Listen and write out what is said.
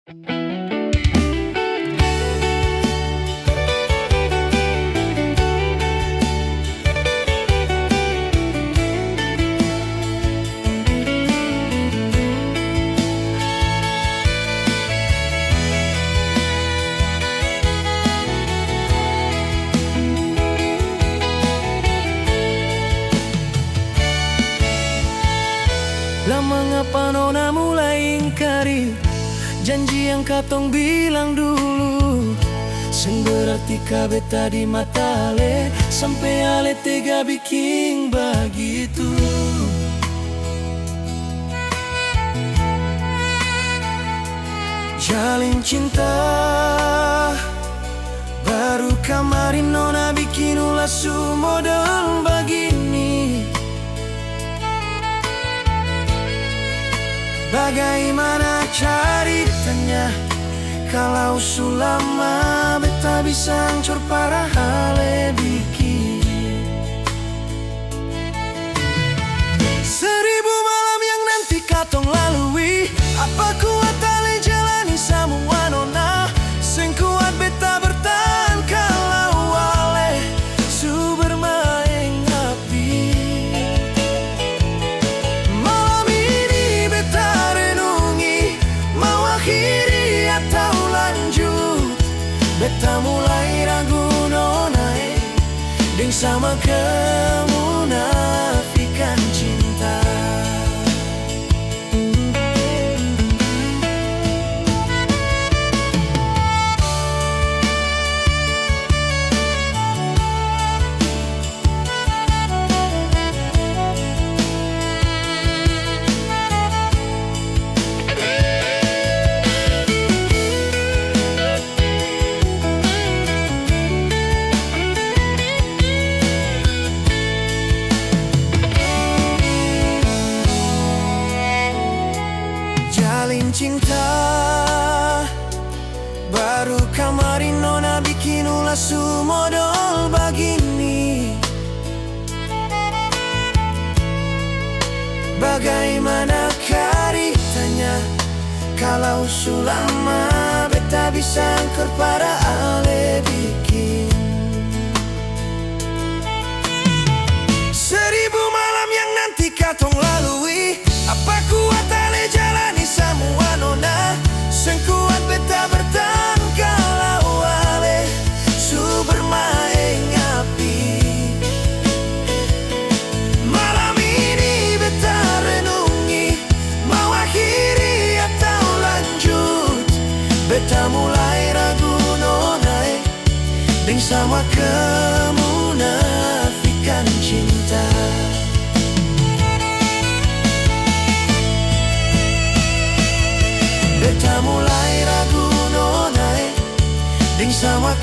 Lah mengapa nona mulai ingkari janji yang katong bilang dulu? Seng berarti kabe tadi mata ale, sampai ale tega bikin begitu. Jalin cinta baru kemarin nona bikin ulah model begini. Bagaimana ceritanya kalau sulama beta bisa hancur parah hale bikin. Seribu malam yang nanti katong lalui, apa kuat ale jalani semua nona? Seng kuat beta bertahan kalau ale su bermain api. Malam ini beta renungi, mau akhiri atau lanjut. Beta mulai ragu nona, deng sama kemunafikan cinta. Jalin cinta baru kemarin nona bikin ulah model begini. Bagaimana ceritanya kalau sulama beta bisa angker para ale bikin. Seribu malam yang nanti katong lalui, apa kuat ale jalani semua nona? Seng kuat beta bertahan kalau ale su bermain api. Malam ini beta renungi, mau akhiri atau lanjut. Beta mulai ragu nona, deng sama kemunafikan cinta. Beta mulai ragu nona, deng sama